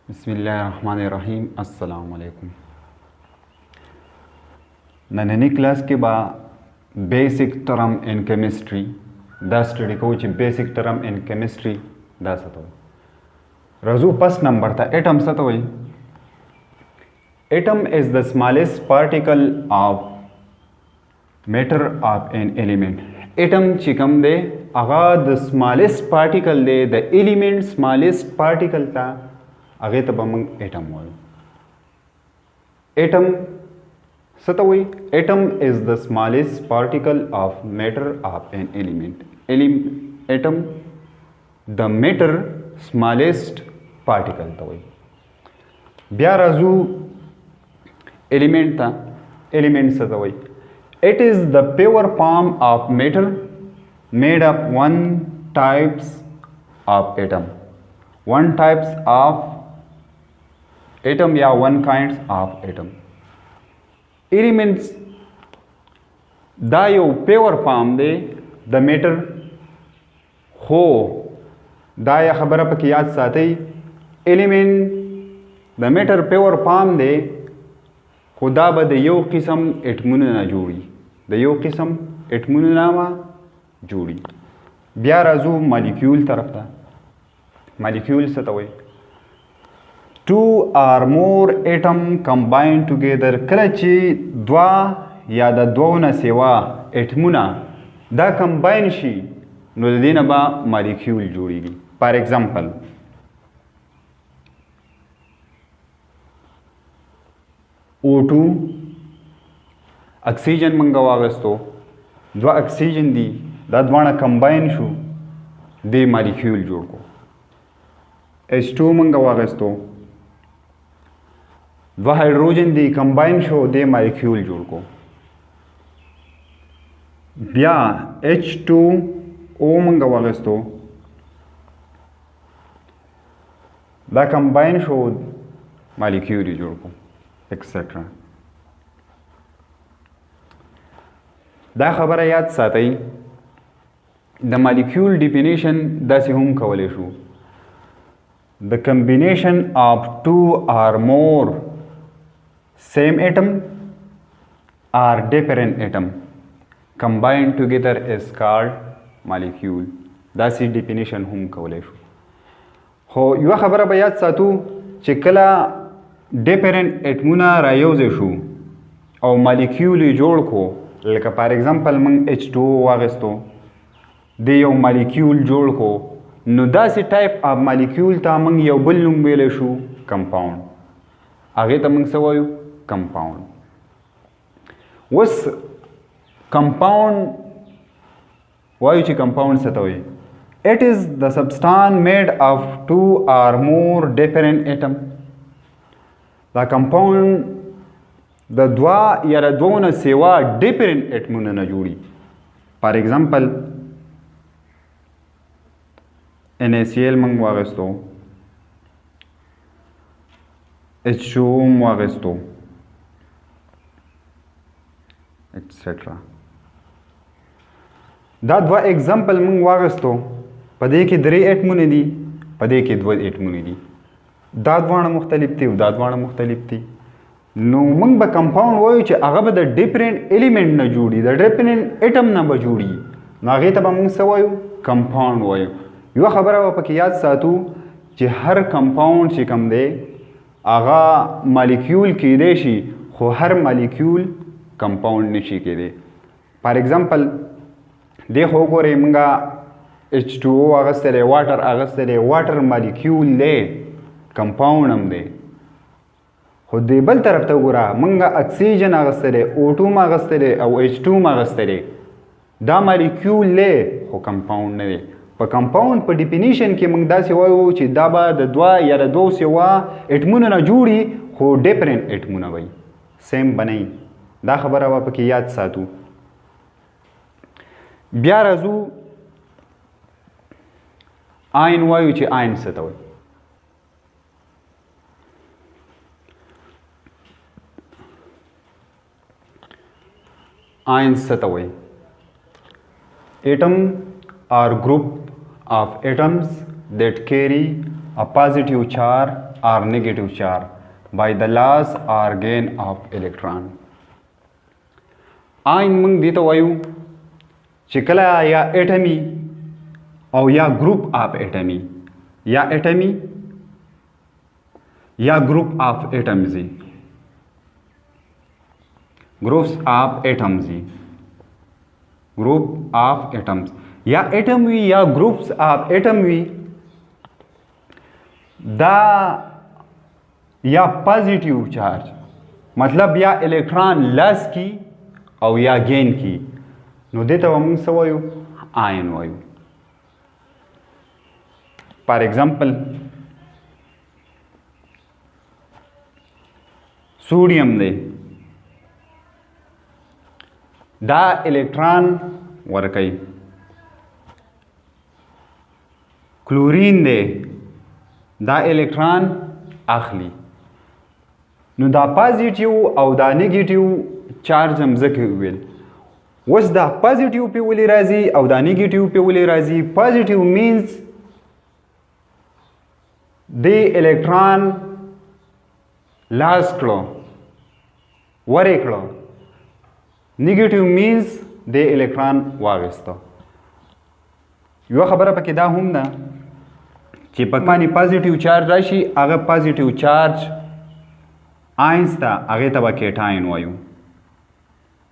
बिस्मिल्लाहिर्रहमानिर्रहीम। अस्सलामुअलैकुम। नन्ही क्लास के बाद बेसिक टर्म इन केमिस्ट्री दा स्टडी को बेसिक टर्म इन केमिस्ट्री दा सतो रजू फर्स्ट नंबर था एटम सतो। Atom is the smallest particle of matter of an element. Atom चिकम दे आगा द स्मॉलेस्ट पार्टिकल दे द एलिमेंट स्मॉलेस्ट पार्टिकल था आगे तब हम एटम हो। एटम सतोई atom is the smallest particle of matter of an element. Atom द मैटर स्मॉलेस्ट पार्टिकल तवई ब्या राजू एलिमेंट था एलिमेंट सतोई it is the pure form of matter made of one types of atom. One types of atom या one kinds of atom. Elements दा यो pure form दे द मैटर हो दा या खबर पक याद साथी एलिमेंट द मैटर प्योर फॉर्म दे खुदा बद यो किस्म एटमुन ना जोड़ी द यो किस्म एटमुन नामा जोड़ी ब्या राजू मॉलिक्यूल तरफ था। मॉलिक्यूल सतोई two or more atom combine together कलची द्वा या द द्वोना सेवा एटमुना दा कंबाइन शी नुलदीन बा मॉलिक्यूल जोड़ीगी। फॉर एग्जांपल O2 ऑक्सीजन मंगवागस्तो द्वा ऑक्सीजन दी दा द्वाना कंबाइन शू दे मॉलिक्यूल जोड़ को। H2 मंगवागस्तो द्वा हाइड्रोजन दी कंबाइन शो दे मॉलिक्यूल जोड़ को। ब्या H2O मंगवागस्तो दा कंबाइन शो मॉलिक्यूल जोड़ को एक्सेट्रा। दा खबर याद साथई द मॉलिक्यूल डिफिनेशन दा से हम कवले शू the combination of two or more same atom or different atom combined together is called molecule। दासी definition हम कवले हो युवा खबर बयात सातु चिकला different atomuna रायोजे शू और molecule जोड़ को लका for example मंग H2O वागस्तो दे यो molecule जोड़ को नो दासी टाइप ऑफ मॉलिक्यूल ता मंग यो बल नुम बेले शू कंपाउंड आगे ता मंग सवायु कंपाउंड वस कंपाउंड वायु ची कंपाउंड सतोई it is the substance made of two or more different atom. द कंपाउंड द द्वा या द्वोन सेवा डिफरेंट एटमुन न जोड़ी। फॉर एग्जांपल NaCl मंगवागस्तो H2O मंगवागस्तो एक्सेट्रा। दा द्वा एग्जांपल मंगवागस्तो पदे के दरे एटमुन दी पदे के द्वा एटमुन दी दा द्वाना मुख्तलिफ थी दा द्वाना मुख्तलिफ थी नो मंग ब कंपाउंड वो च अगब द डिफरेंट एलिमेंट न जोड़ी द डिफरेंट एटम न ब जोड़ी नागे तब मंग सवायु कंपाउंड वायु। यो खबर है पक याद सातु कि हर कंपाउंड से कम दे आगा मॉलिक्यूल की देशी हो हर मॉलिक्यूल कंपाउंड निशी के दे। फॉर एग्जांपल देखो को रे मंगा H2O अगस्तरे वाटर मॉलिक्यूल दे कंपाउंड हम दे हो दे बल तरफ तो गुरा मंगा ऑक्सीजन अगस्तरे O2 मा अगस्तरे और H2 मा अगस्तरे दा मॉलिक्यूल ले हो कंपाउंड ने दे पर कंपाउंड पर डिफिनीशन के मंगदा से वो ची दाबा द द्वा या द दो से वा एटमुन ना जोड़ी हो डिफरेंट एटमुन भाई सेम बनाई दा खबर आवा पकी याद सातु ब्या राजू आयन वायु ची आयन सतोय आयन सतोय atom or group of atoms that carry a positive charge or negative charge by the loss or gain of electron. आइन मंग देता वायु चिकला या एटमी और या ग्रुप ऑफ एटमी या एटमी या group of atoms groups of atoms group of atoms या एटम वी या ग्रुप्स ऑफ एटम वी दा या पॉजिटिव चार्ज मतलब या इलेक्ट्रॉन लस की और या गेन की नो देता हम सवायु आयन वायु. फॉर एग्जांपल सोडियम दे दा इलेक्ट्रॉन वर्कई क्लोरीन दे दा इलेक्ट्रॉन आखली नो दा पॉजिटिव और दा नेगेटिव चार्ज हम ज़के वेल वस दा पॉजिटिव पे वली राजी और दा नेगेटिव पे वली राजी. पॉजिटिव मीन्स दे इलेक्ट्रॉन लास कलो वरे कलो. नेगेटिव मीन्स दे इलेक्ट्रॉन वागस्तो. यो खबर पके दा हम ना कि पकमानी पॉजिटिव चार्ज राशि अगर पॉजिटिव चार्ज आयन्स था आगे तबा केट आयन वायु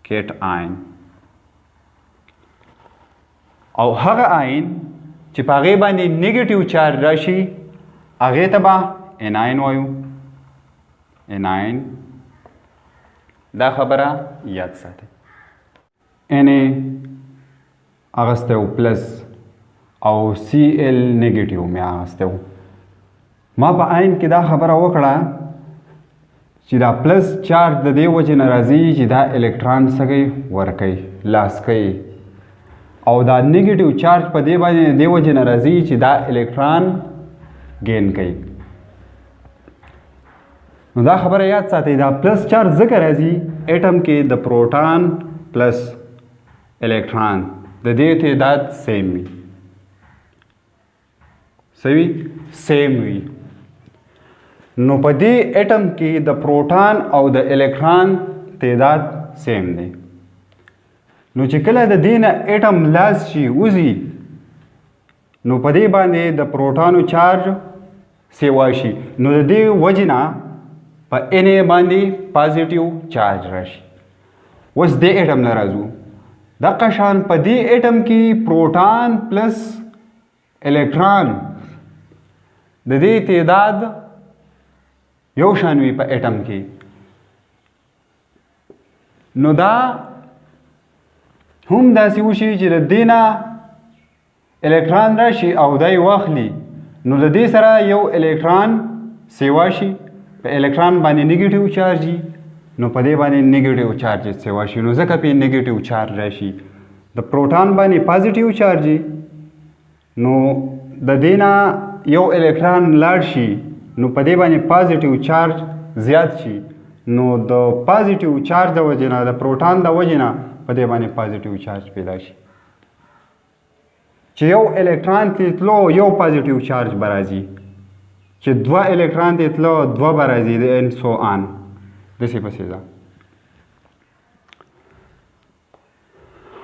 केट आयन और हग आयन चिपागे बानी नेगेटिव चार्ज राशि आगे तबा एनायन वायु एनायन दा खबरा याद साथे एने अगस्ते प्लस और Cl नेगेटिव में आगस्ते मां पा आयन की दा खबरा वकड़ा چې دا پلس چارج د دې وجې نه راځي چې دا الکترون څه کوي ورکوي لاس کوي او دا نیګیټیو چارج په دې باندې د دې وجې نه راځي چې دا الکترون ګین کوي. نو دا خبره یاد ساتئ دا پلس چارج ځکه راځي اټم کې د پروټون پلس الکترون د دې تعداد سیم وي سوي سیم وي. نو په دې اټم کې د پروټون او د الکترون تعداد سیم دی. نو چې کله د دې نه اټم لاس شي وځي نو په دې باندې د پروټونو چارج سیوا شي نو د دې وجې نه په ان باندې پازیټیو چارج راشي. اوس دې اټم نه راځو دغه شان په دې اټم کې پروټون پلس الکترون د دې تعداد یو شان وي په اټم کې. نو دا هم داسې وشي چې د دې نه الکترون راشي او دای واخلي نو د دې سره یو الکترون سیوا شي په الکترون باندې نیگیټیو چارج نو په دې باندې نیگیټیو چارج سیوا شي نو ځکه په نیگیټیو چارج راشي. د پروټون باندې پازیټیو چارج نو د دې نه یو الکترون لاړ شي نو په دې باندې پازیټیو چارج زیات شي نو د پازیټیو چارج د وجې نه د پروټون د وجې نه په دې باندې پازیټیو چارج پیدا شي چې یو الکترون ته تلو یو پازیټیو چارج به راځي چې دوه الکترون ته تلو دوه به راځي and so on داسې پسې ځه.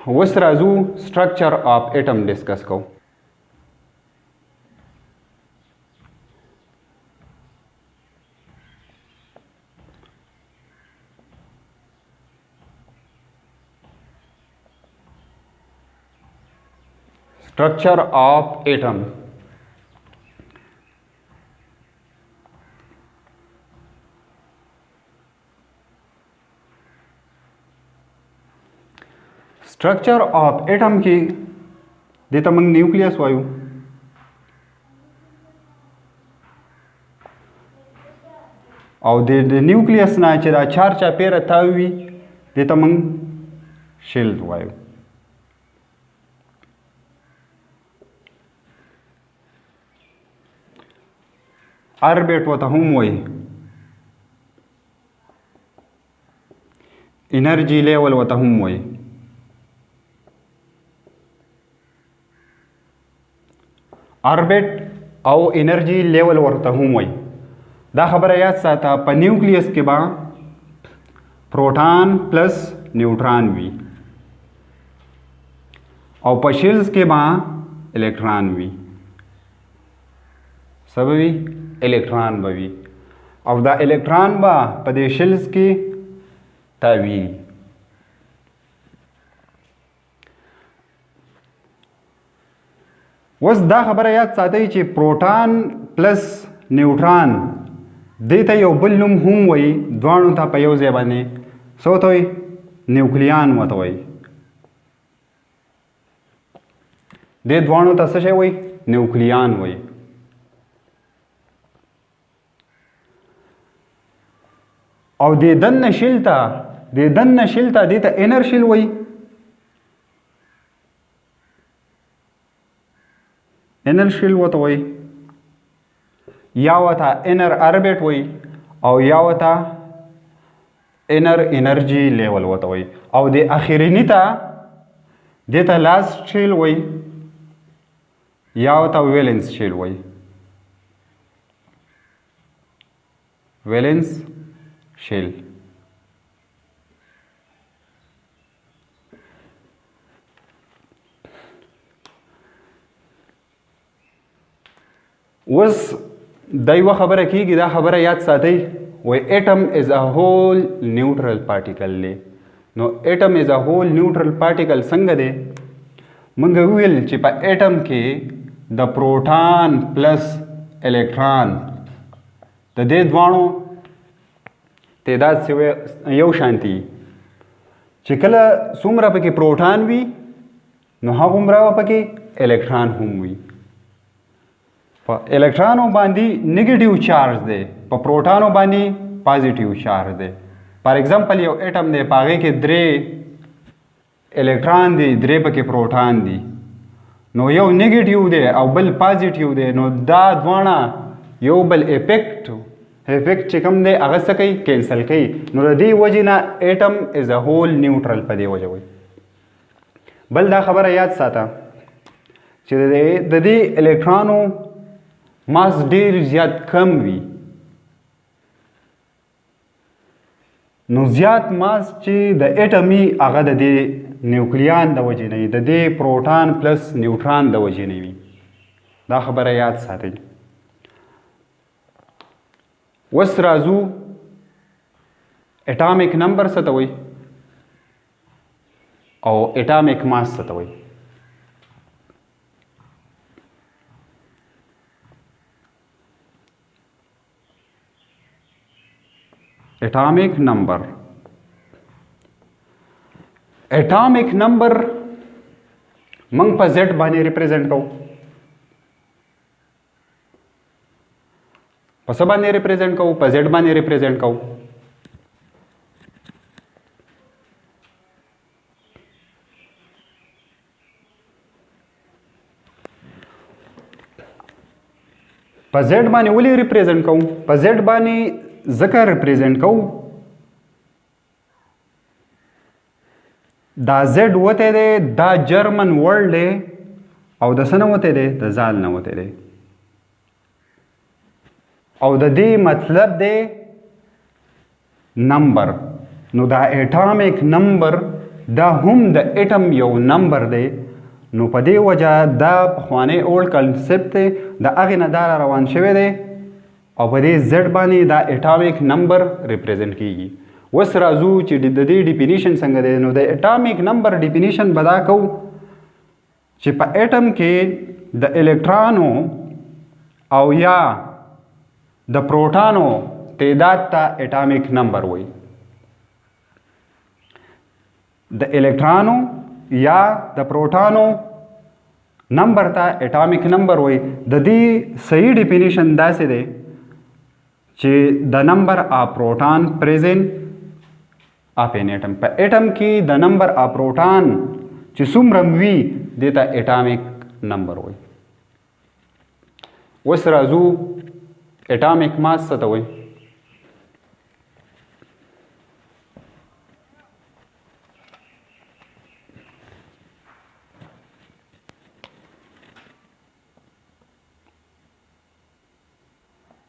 اوس راځو structure of atom ډسکس کوو. Structure of atom. Structure of atom की देता मंग न्यूक्लियस वायु और दे न्यूक्लियस ना चेदा चार चापेर थावी देता मंग शेल वायु. ऑर्बिट होता हम वही एनर्जी लेवल होता हम वही ऑर्बिट او انرژي لیول ورته هم وایي. دا خبره یاد ساته په نیوکلیس کې به پروټان پلس نیوټران وي او په شیلز کې به الکترون وي. څه به وي؟ الکترون به وي او دا الکترون به په دې شیلز کې تاویږي. اوس دا خبره یاد ساتئ چې پروټان پلس نیوټران دې ته یو بل نوم هم وایي، دواړو ته په یو ځای باندې څه ورته وایي؟ نیوکلیان ورته وایي. دې دواړو ته څه شی وایي؟ نیوکلیان وایي. او دې دننه شیل ته دې ته انر شیل وایي. انر شیل ورته وایي، یا ورته انر اربیټ وایي او یا ورته انر انرژي لیول ورته وایي. او د اخریني ته دې ته لاست شیل وایي یا ورته ویلنس شیل وایي. ویلنس شیل. اوس دا یوه خبره کیږي، دا خبره یاد ساتئ، وایي اټم از ا هول نیوټرل پارټیکل دی. نو اټم از ا هول نیوټرل پارټیکل څنګه دی؟ موږ وویل چې په اټم کې د پروټان پلس الکترون د دې دواړو تعداد یو شانتي. چې کله څومره پکې پروټان وي نو هغومره پکې الکترون هم وي. په الکترونو باندې نیگیټیو چارج دی، په پروټانو باندې پازیټیو چارج دی. فار ایگزامپل یو اټم دی، په هغې کې 3 الکترون دی، 3 پکې پروټان دی. نو یو نیگیټیو دی او بل پازیټیو دی، نو دا دواړه یو بل افیکټ چې کوم دی هغه څه کوي؟ کینسل کوي. نو د دې وجې نه اټم از ا هول نیوټرل په دې وجه وایي. بل دا خبره یاد ساته چې د دې الکترونو ماس ډیر زیات کم وي. نو زیات ماس چې د اټمي هغه د دې نیوکلیان د وجې نه وي، د دې پروټان پلس نیوټران د وجې نه وي. دا خبره یاد ساتئ. اوس راځو اټامیک نمبر څه ته وایي او اټامیک ماس څه ته وایي. اټامیک نمبر موږ په زیډ باندې ریپرزینټ کوو. په څه باندې ریپرزینټ کوو؟ په زیډ باندې ریپرزینټ کوو. په زیډ باندې ولې ریپرزینټ کوو؟ په زیډ باندې ځکه ریپرزینټ کوو دا زیډ وته دی، دا جرمن ورډ دی او د څه نه وته دی؟ د زال نه وته دی. او د دې مطلب دی نمبر. نو دا اټامیک نمبر دا هم د اټم یو نمبر دی. نو په دې وجه دا پخوانی اولډ کنسپټ دی، د هغې نه دا روان شوی دی او په دې زیډ باندې دا اټامیک نمبر ریپرزینټ کیږي. اوس راځو چې د دې ډیفینیشن څنګه دی. نو د اټامیک نمبر ډیفینیشن به دا کوو چې په اټم کې د الکترونو او یا د پروټانو تعداد ته اټامیک نمبر وایي. د الکترونو یا د پروټانو نمبر ته اټامیک نمبر وایي. د دې صحیح ډیفینیشن داسې دی چې د نمبر آف پروټان پریزنٹ اف ان اټم. په اټم کې د نمبر آف پروټان چې څومره وي دې ته اټامیک نمبر وایي. اوس راځو اټامیک ماس څه ته وایي.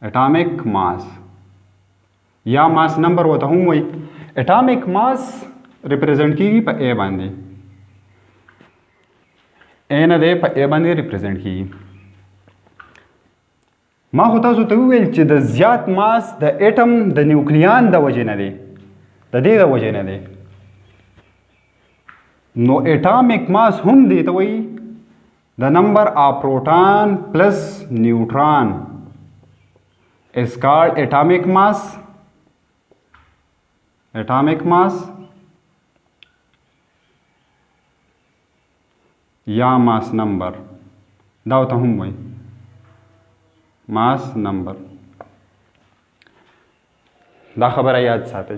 एटॉमिक मास या मास नंबर होता हूँ वही एटॉमिक मास रिप्रेजेंट की पे ए बांधे ए न दे पे ए बांधे रिप्रेजेंट की मा होता सो तो वेल च द ज्यात mass the atom the nucleon the वजह न दे द दे द वजह न दे नो एटॉमिक मास हम दे तो वही the number of proton plus neutron is called atomic mass या मास नंबर दावता हूँ वही मास नंबर दा खबर है याद साथ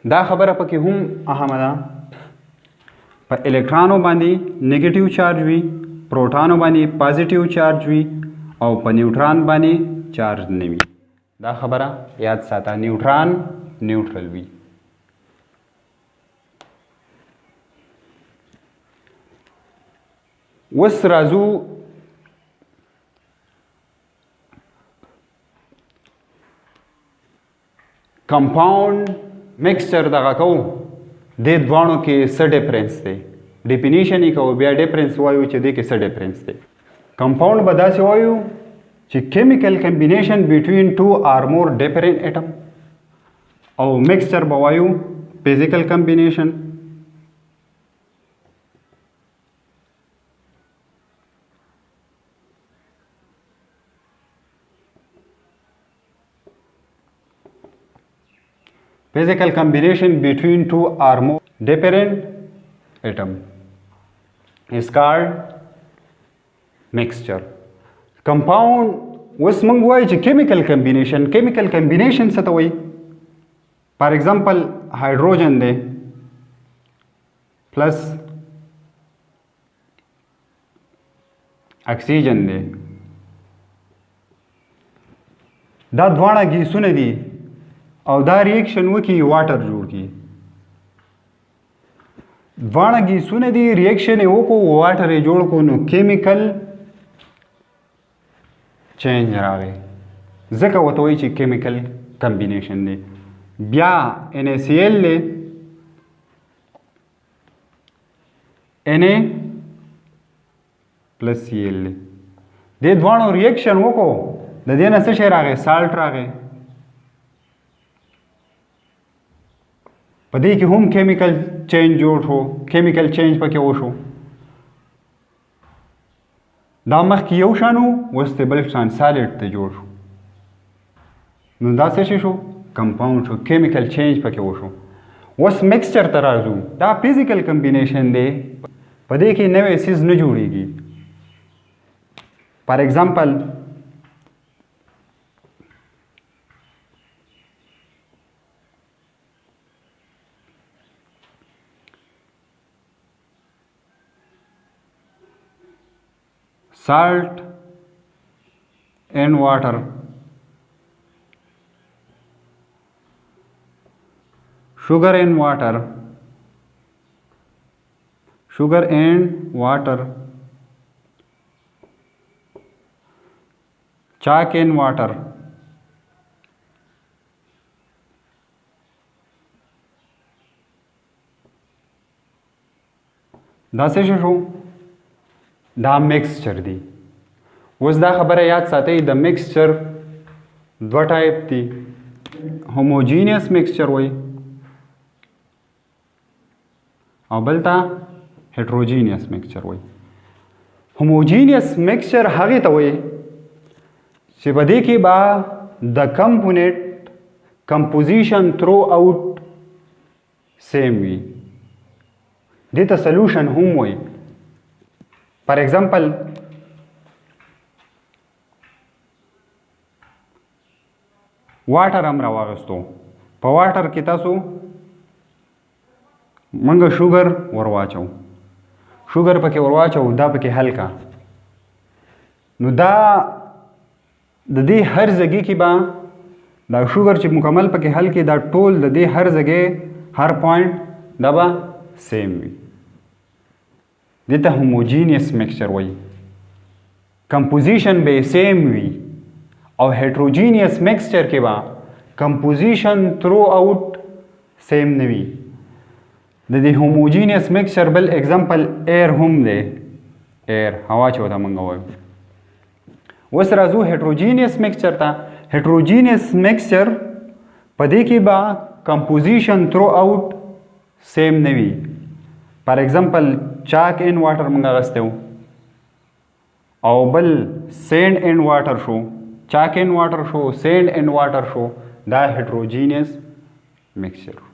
दा खबर पकी हूँ अहमदा पर इलेक्ट्रॉनों बांधी नेगेटिव चार्ज हुई प्रोटॉनों बानी पॉजिटिव चार्ज हुई और पर न्यूट्रॉन बानी चार्ज नहीं हुई दा खबर याद साता न्यूट्रॉन न्यूट्रल हुई उस राजू कंपाउंड मिक्सचर दगा को दे द्वाणों के स डिफरेंस थे डेफिनेशन ही कहो बिया डिफरेंस वायु च दे के स डिफरेंस थे कंपाउंड बदा से वायु च chemical combination between two or more different atom और मिक्सचर बवायु physical combination physical combination between two or more different atom is called mixture compound was मंगवाई च chemical combination से तो वही for example हाइड्रोजन दे प्लस ऑक्सीजन दे दा द्वाणा की सुने दी और दा रिएक्शन वो की वाटर जोड़ की द्वाणा की सुने दी रिएक्शन है वो को वाटर जोड़ को नो केमिकल चेंज रावे जका वो तो ही केमिकल कॉम्बिनेशन दे ब्या NaCl ले Na प्लस Cl ले दे द्वाणो रिएक्शन वो को द देना से शेर आ गए साल्ट आ गए पदी कि हम केमिकल चेंज जोड़ हो केमिकल चेंज पके वो शो दामख की यो शानु वस्ते बल्कसान सॉलिड ते जोड़ शो नु दा से show compound show chemical change पके वो शो वस मिक्सचर तराजू दा फिजिकल कॉम्बिनेशन दे पदी कि नवे चीज न जोड़ेगी for example salt and water sugar and water chalk and water दासे शो दा मिक्सचर दी उस दा खबर है याद साथे द मिक्सचर दो टाइप थी होमोजीनियस मिक्सचर वही और बलता हेट्रोजीनियस मिक्सचर वही होमोजीनियस मिक्सचर हागे तो वही सिबदे के बा द component composition throughout same वी देता सोल्यूशन हम वही फॉर एग्जांपल वाटर हमरा वागस्तो पर वाटर की तासो मंग शुगर वरवाचो शुगर पके वरवाचो दा पके हल्का नु दा दे हर जगह की बा दा शुगर च मुकम्मल पके हल्के दा टोल दे हर जगह हर पॉइंट दबा सेम वी देता होमोजीनियस मिक्सचर वही कंपोजिशन به سیم وي او هیټروجینیس میکسچر کې با composition through out سیم نه وي د دې هوموجینیس میکسچر بل اگزامپل ایر هم دی ایر هوا چې وته مونږ وایو اوس راځو هیټروجینیس میکسچر ته هیټروجینیس میکسچر په دې کې با composition through out سیم نه وي فار ایگزامپل چاک ان واټر مونږ غستو او بل سینډ ان واټر شو چاک ان واټر شو سینډ ان واټر شو دا هیټروجینیس میکسچر